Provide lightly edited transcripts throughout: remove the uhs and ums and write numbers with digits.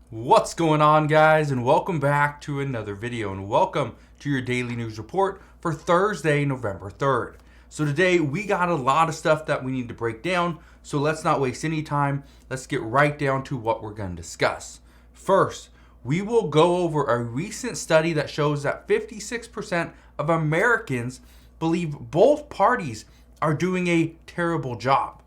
What's going on, guys, and welcome back to another video, and welcome to your daily news report for Thursday, November 3rd. So today we got a lot of stuff that we need to break down, so let's not waste any time. Let's get right down to what we're going to discuss. First, we will go over a recent study that shows that 56% of Americans believe both parties are doing a terrible job.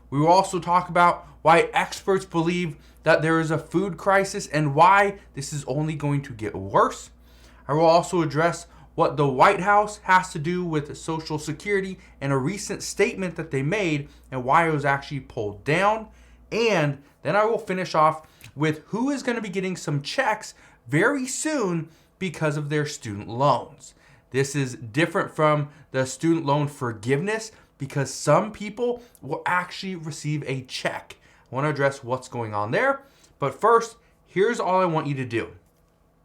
We will also talk about why experts believe that there is a food crisis and why this is only going to get worse. I will also address what the White House has to do with Social Security and a recent statement that they made and why it was actually pulled down. And then I will finish off with who is going to be getting some checks very soon because of their student loans. This is different from the student loan forgiveness because some people will actually receive a check. I want to address what's going on there. But first, here's all I want you to do.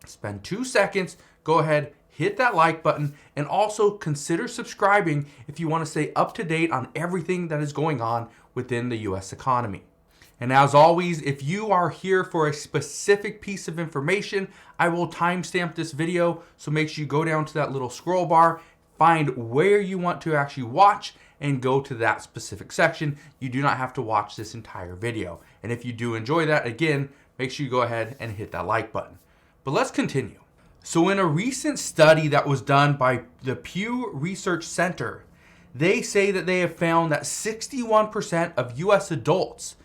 Spend 2 seconds, go ahead, hit that like button, and also consider subscribing if you want to stay up to date on everything that is going on within the US economy. And as always, if you are here for a specific piece of information, I will timestamp this video. So make sure you go down to that little scroll bar, find where you want to actually watch, and go to that specific section. You do not have to watch this entire video. And if you do enjoy that, again, make sure you go ahead and hit that like button. But let's continue. So in a recent study that was done by the Pew Research Center, they say that they have found that 61% of US adults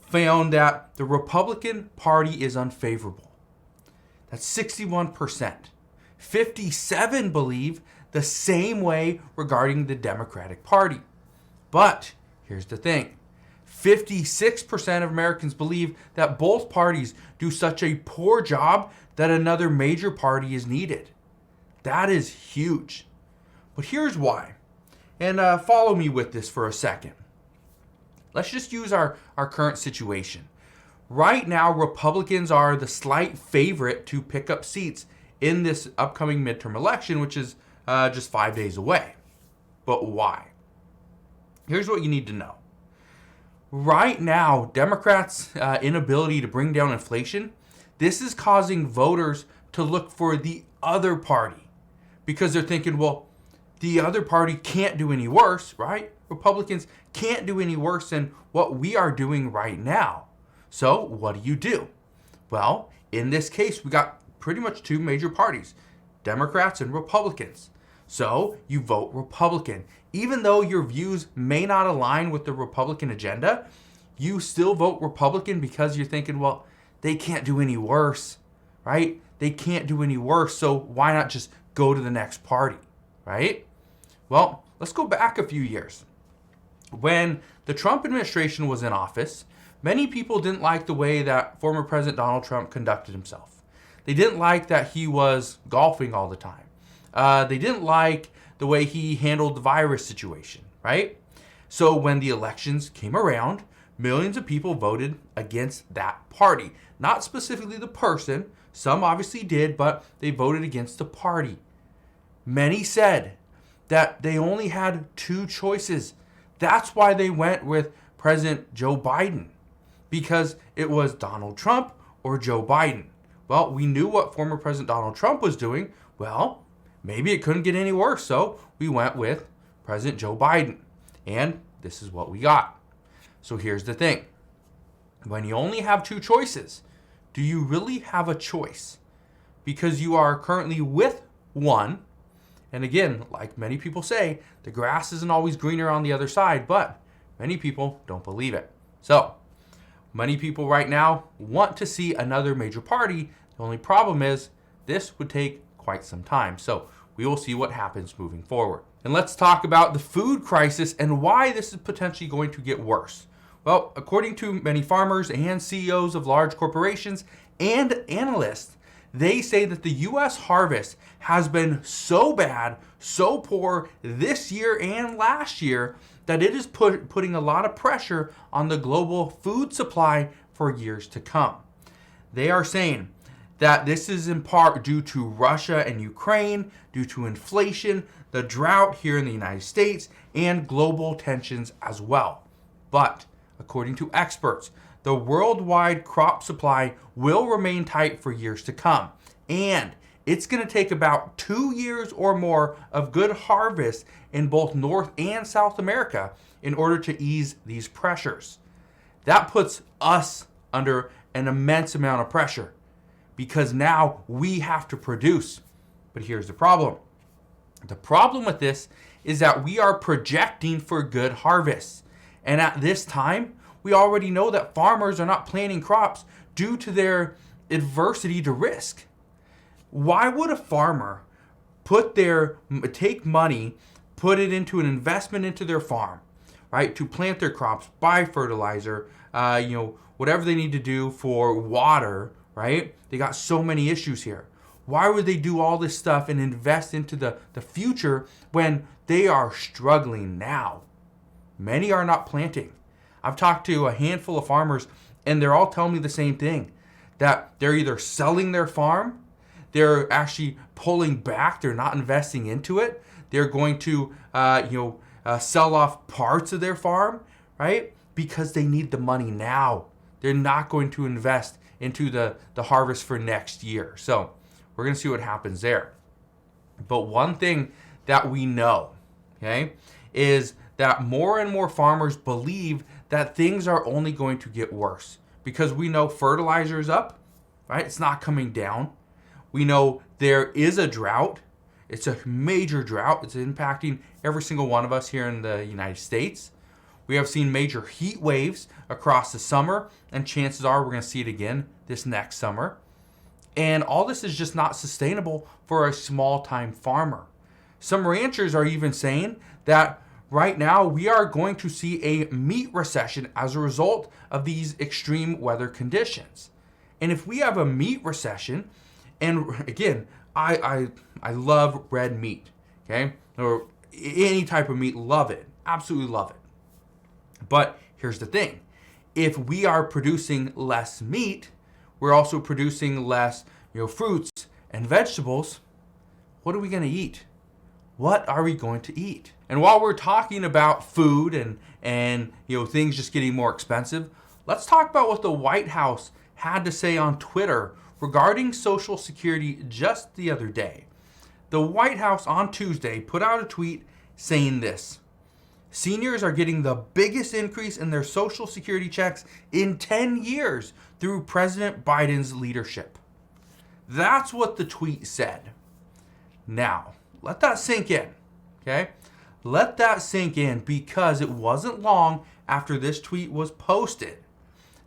found that the Republican Party is unfavorable. That's 61%. 57 believe the same way regarding the Democratic Party. But here's the thing. 56% of Americans believe that both parties do such a poor job that another major party is needed. That is huge. But here's why. And follow me with this for a second. Let's just use our current situation. Right now, Republicans are the slight favorite to pick up seats in this upcoming midterm election, which is just 5 days away. But why? Here's what you need to know. Right now, Democrats' inability to bring down inflation, this is causing voters to look for the other party because they're thinking, well, the other party can't do any worse, right? Republicans can't do any worse than what we are doing right now. So what do? Well, in this case, we got pretty much two major parties, Democrats and Republicans. So you vote Republican. Even though your views may not align with the Republican agenda, you still vote Republican because you're thinking, well, they can't do any worse, right? They can't do any worse, so why not just go to the next party, right? Well, let's go back a few years. When the Trump administration was in office, many people didn't like the way that former President Donald Trump conducted himself. They didn't like that he was golfing all the time. They didn't like the way he handled the virus situation, right? So when the elections came around, millions of people voted against that party. Not specifically the person. Some obviously did, but they voted against the party. Many said that they only had two choices. That's why they went with President Joe Biden, because it was Donald Trump or Joe Biden. Well, we knew what former President Donald Trump was doing. Well, maybe it couldn't get any worse, so we went with President Joe Biden. And this is what we got. So here's the thing. When you only have two choices, do you really have a choice? Because you are currently with one. And again, like many people say, the grass isn't always greener on the other side, but many people don't believe it. So many people right now want to see another major party. The only problem is this would take quite some time. So we will see what happens moving forward. And let's talk about the food crisis and why this is potentially going to get worse. Well, according to many farmers and CEOs of large corporations and analysts, they say that the U.S. harvest has been so bad, so poor this year and last year that it is putting a lot of pressure on the global food supply for years to come. They are saying that this is in part due to Russia and Ukraine, due to inflation, the drought here in the United States, and global tensions as well. But according to experts, the worldwide crop supply will remain tight for years to come. And it's going to take about 2 years or more of good harvest in both North and South America in order to ease these pressures. That puts us under an immense amount of pressure because now we have to produce. But here's the problem. The problem with this is that we are projecting for good harvests. And at this time, we already know that farmers are not planting crops due to their adversity to risk. Why would a farmer take money, put it into an investment into their farm, right, to plant their crops, buy fertilizer, whatever they need to do for water, right? They got so many issues here. Why would they do all this stuff and invest into the future when they are struggling now? Many are not planting. I've talked to a handful of farmers, and they're all telling me the same thing, that they're either selling their farm, they're actually pulling back, they're not investing into it, they're going to sell off parts of their farm, right? Because they need the money now. They're not going to invest into the harvest for next year. So we're going to see what happens there. But one thing that we know, okay, is that more and more farmers believe that things are only going to get worse because we know fertilizer is up, right? It's not coming down. We know there is a drought. It's a major drought. It's impacting every single one of us here in the United States. We have seen major heat waves across the summer, and chances are we're going to see it again this next summer. And all this is just not sustainable for a small-time farmer. Some ranchers are even saying that right now we are going to see a meat recession as a result of these extreme weather conditions. And if we have a meat recession, and again, I love red meat, okay? Or any type of meat, love it. Absolutely love it. But here's the thing. If we are producing less meat, we're also producing less, fruits and vegetables. What are we going to eat? What are we going to eat? And while we're talking about food and things just getting more expensive, let's talk about what the White House had to say on Twitter regarding Social Security just the other day. The White House on Tuesday put out a tweet saying this: seniors are getting the biggest increase in their Social Security checks in 10 years through President Biden's leadership. That's what the tweet said. Now, let that sink in, okay? Let that sink in, because it wasn't long after this tweet was posted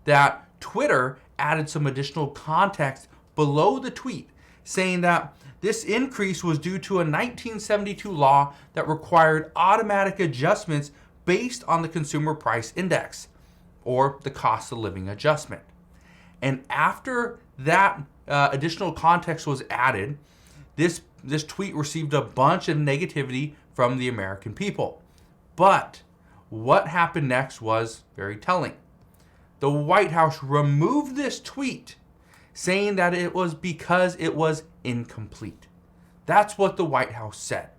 that Twitter added some additional context below the tweet, saying that this increase was due to a 1972 law that required automatic adjustments based on the Consumer Price Index, or the cost of living adjustment. And after that additional context was added, this tweet received a bunch of negativity from the American people. But what happened next was very telling. The White House removed this tweet, saying that it was because it was incomplete. That's what the White House said.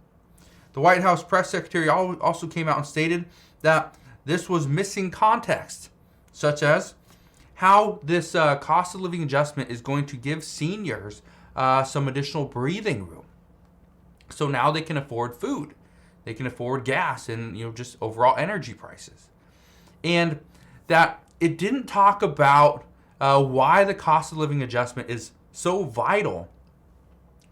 The White House press secretary also came out and stated that this was missing context, such as how this cost of living adjustment is going to give seniors some additional breathing room. So now they can afford food, they can afford gas, and just overall energy prices. And that it didn't talk about why the cost of living adjustment is so vital.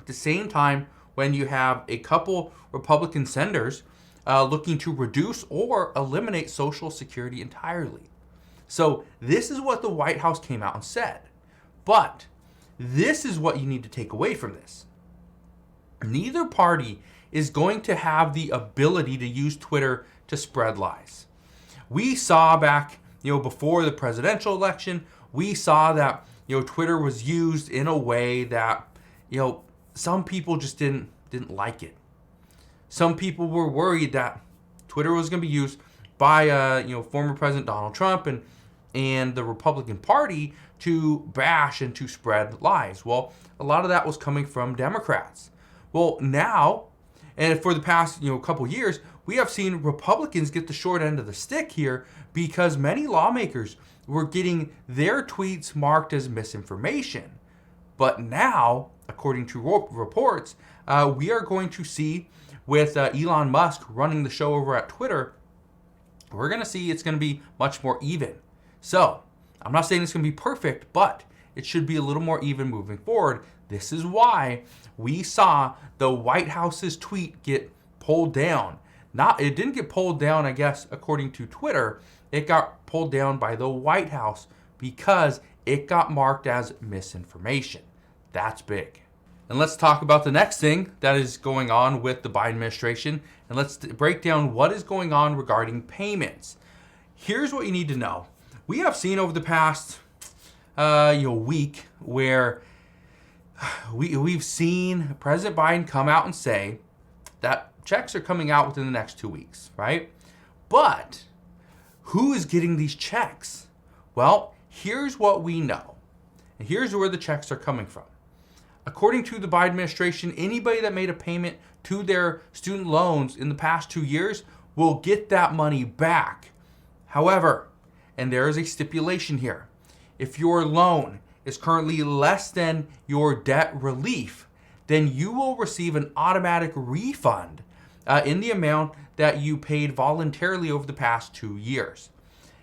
At the same time, when you have a couple Republican senators looking to reduce or eliminate Social Security entirely. So this is what the White House came out and said. But this is what you need to take away from this. Neither party is going to have the ability to use Twitter to spread lies. We saw back, before the presidential election, we saw that, Twitter was used in a way that, some people just didn't like it. Some people were worried that Twitter was going to be used by, former President Donald Trump and the Republican Party to bash and to spread lies. Well, a lot of that was coming from Democrats. Well, now, and for the past, couple years, we have seen Republicans get the short end of the stick here, because many lawmakers were getting their tweets marked as misinformation. But now, according to reports, we are going to see with Elon Musk running the show over at Twitter, we're going to see it's going to be much more even. So, I'm not saying it's going to be perfect, but it should be a little more even moving forward. This is why we saw the White House's tweet get pulled down. It didn't get pulled down, I guess, according to Twitter. It got pulled down by the White House because it got marked as misinformation. That's big. And let's talk about the next thing that is going on with the Biden administration. And let's break down what is going on regarding payments. Here's what you need to know. We have seen over the past week where we've seen President Biden come out and say that checks are coming out within the next 2 weeks, right? But who is getting these checks? Well, here's what we know. And here's where the checks are coming from. According to the Biden administration, anybody that made a payment to their student loans in the past 2 years will get that money back. However, and there is a stipulation here, if your loan is currently less than your debt relief, then you will receive an automatic refund in the amount that you paid voluntarily over the past 2 years.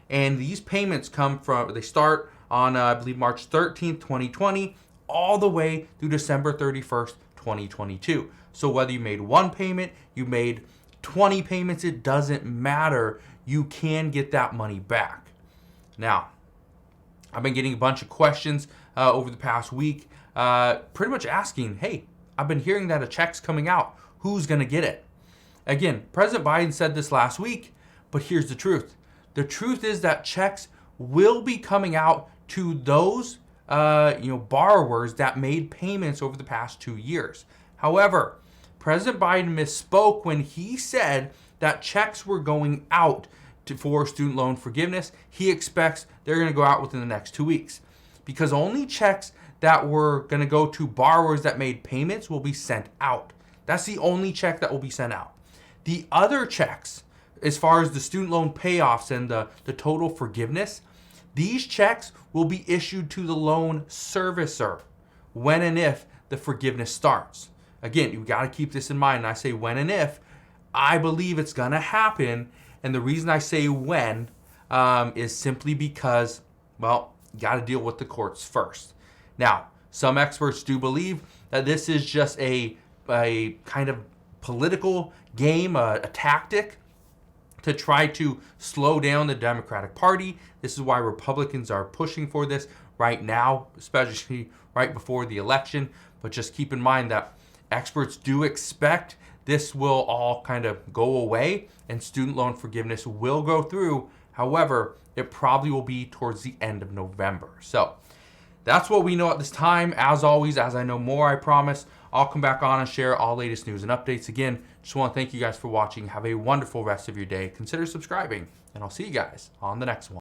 And these payments they start on, I believe, March 13th, 2020, all the way through December 31st, 2022. So whether you made one payment, you made 20 payments, it doesn't matter. You can get that money back. Now, I've been getting a bunch of questions over the past week, pretty much asking, hey, I've been hearing that a check's coming out. Who's going to get it? Again, President Biden said this last week, but here's the truth. The truth is that checks will be coming out to those borrowers that made payments over the past 2 years. However, President Biden misspoke when he said that checks were going out for student loan forgiveness. He expects they're going to go out within the next 2 weeks because only checks that were going to go to borrowers that made payments will be sent out. That's the only check that will be sent out. The other checks, as far as the student loan payoffs and the total forgiveness, these checks will be issued to the loan servicer when and if the forgiveness starts. Again, you got to keep this in mind. And I say when and if. I believe it's going to happen. And the reason I say when is simply because, well, you got to deal with the courts first. Now, some experts do believe that this is just a kind of political game, a tactic to try to slow down the Democratic Party. This is why Republicans are pushing for this right now, especially right before the election. But just keep in mind that experts do expect this will all kind of go away and student loan forgiveness will go through. However, it probably will be towards the end of November. So that's what we know at this time. As always, as I know more, I promise, I'll come back on and share all latest news and updates. Again, just want to thank you guys for watching. Have a wonderful rest of your day. Consider subscribing, and I'll see you guys on the next one.